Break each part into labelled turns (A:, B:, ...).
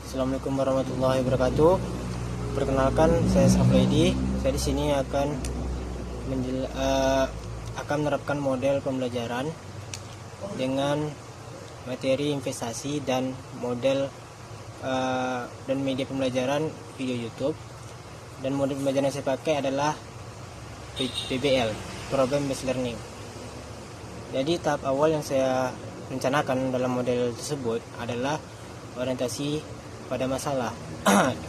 A: Assalamualaikum warahmatullahi wabarakatuh. Perkenalkan, saya Safredi. Saya di sini akan menerapkan model pembelajaran dengan materi investasi dan model dan media pembelajaran video YouTube. Dan model pembelajaran yang saya pakai adalah PBL, Problem Based Learning. Jadi tahap awal yang saya rencanakan dalam model tersebut adalah orientasi pada masalah.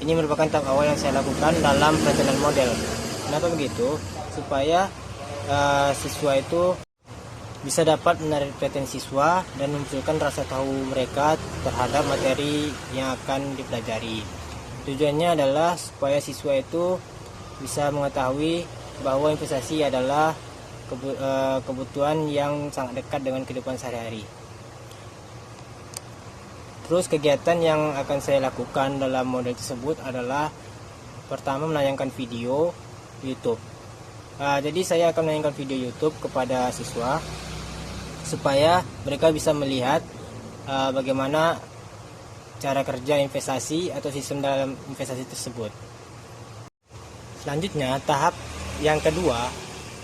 A: Ini merupakan tahap awal yang saya lakukan dalam perencanaan model. Kenapa begitu? Supaya siswa itu bisa dapat menarik perhatian siswa dan memunculkan rasa tahu mereka terhadap materi yang akan dipelajari. Tujuannya adalah supaya siswa itu bisa mengetahui bahwa investasi adalah kebutuhan yang sangat dekat dengan kehidupan sehari-hari. Terus kegiatan yang akan saya lakukan dalam model tersebut adalah pertama menayangkan video YouTube. Jadi saya akan menayangkan video YouTube kepada siswa supaya mereka bisa melihat bagaimana cara kerja investasi atau sistem dalam investasi tersebut. Selanjutnya, tahap yang kedua,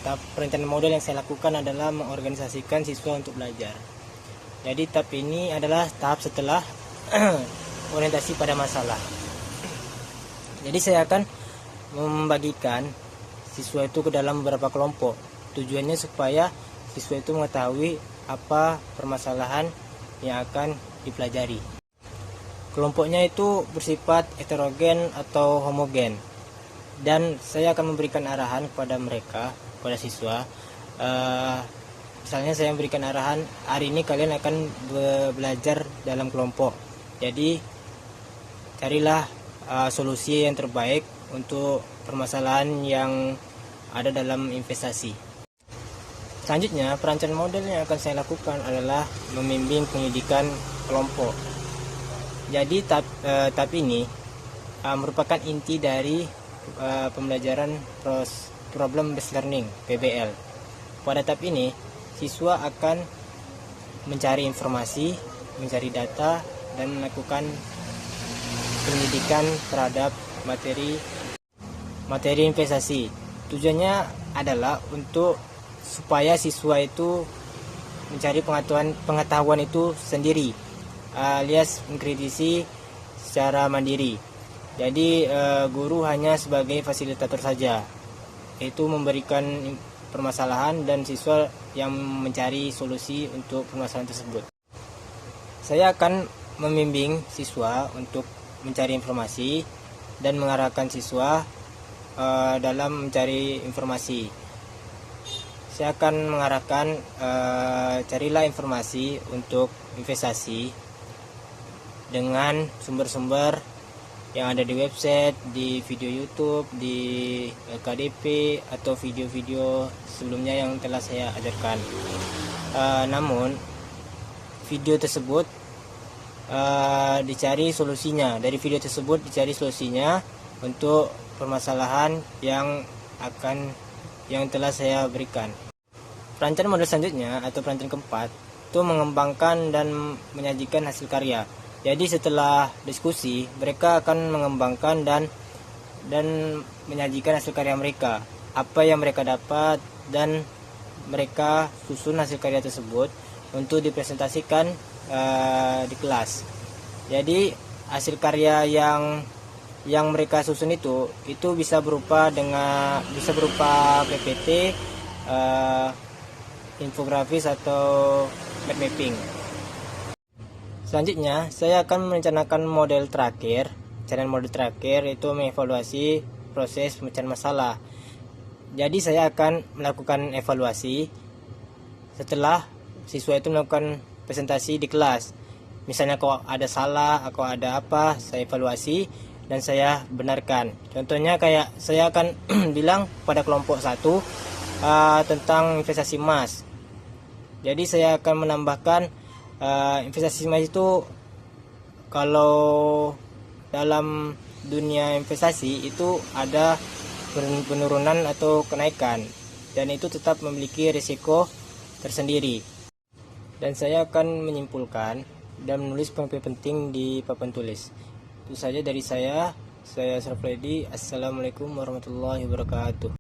A: tahap perencanaan model yang saya lakukan adalah mengorganisasikan siswa untuk belajar. Jadi tahap ini adalah tahap setelah orientasi pada masalah. Jadi saya akan membagikan siswa itu ke dalam beberapa kelompok. Tujuannya supaya siswa itu mengetahui apa permasalahan yang akan dipelajari. Kelompoknya itu bersifat heterogen atau homogen. Dan saya akan memberikan arahan kepada mereka, kepada siswa. Misalnya saya memberikan arahan, hari ini kalian akan belajar dalam kelompok. Jadi carilah solusi yang terbaik untuk permasalahan yang ada dalam investasi. Selanjutnya, perencanaan model yang akan saya lakukan adalah membimbing pendidikan kelompok. Jadi tahap ini merupakan inti dari pembelajaran Problem Based Learning (PBL). Pada tahap ini, siswa akan mencari informasi, mencari data, dan melakukan pendidikan terhadap materi investasi. Tujuannya adalah untuk supaya siswa itu mencari pengetahuan itu sendiri, alias mengkritisi secara mandiri. Jadi guru hanya sebagai fasilitator saja, yaitu memberikan permasalahan dan siswa yang mencari solusi untuk permasalahan tersebut. Saya akan membimbing siswa untuk mencari informasi dan mengarahkan siswa dalam mencari informasi. Saya akan mengarahkan carilah informasi untuk investasi dengan sumber-sumber yang ada di website, di video YouTube, di LKDP, atau video-video sebelumnya yang telah saya ajarkan. Namun video tersebut dicari solusinya. Dari video tersebut dicari solusinya untuk permasalahan yang telah saya berikan. Perencanaan model selanjutnya atau perencanaan keempat itu mengembangkan dan menyajikan hasil karya. Jadi setelah diskusi, mereka akan mengembangkan dan menyajikan hasil karya mereka. Apa yang mereka dapat, dan mereka susun hasil karya tersebut untuk dipresentasikan di kelas. Jadi hasil karya yang mereka susun itu bisa berupa PPT, infografis, atau mind mapping. Selanjutnya, saya akan merencanakan model terakhir. Cara model terakhir itu mengevaluasi proses pemecahan masalah. Jadi saya akan melakukan evaluasi setelah siswa itu melakukan presentasi di kelas. Misalnya kalau ada salah, atau ada apa, saya evaluasi dan saya benarkan. Contohnya kayak saya akan bilang pada kelompok 1 tentang investasi emas. Jadi saya akan menambahkan investasi emas itu, kalau dalam dunia investasi itu ada penurunan atau kenaikan, dan itu tetap memiliki risiko tersendiri. Dan saya akan menyimpulkan dan menulis poin-poin penting di papan tulis. Itu saja dari saya Ashraf Ledi. Assalamualaikum warahmatullahi wabarakatuh.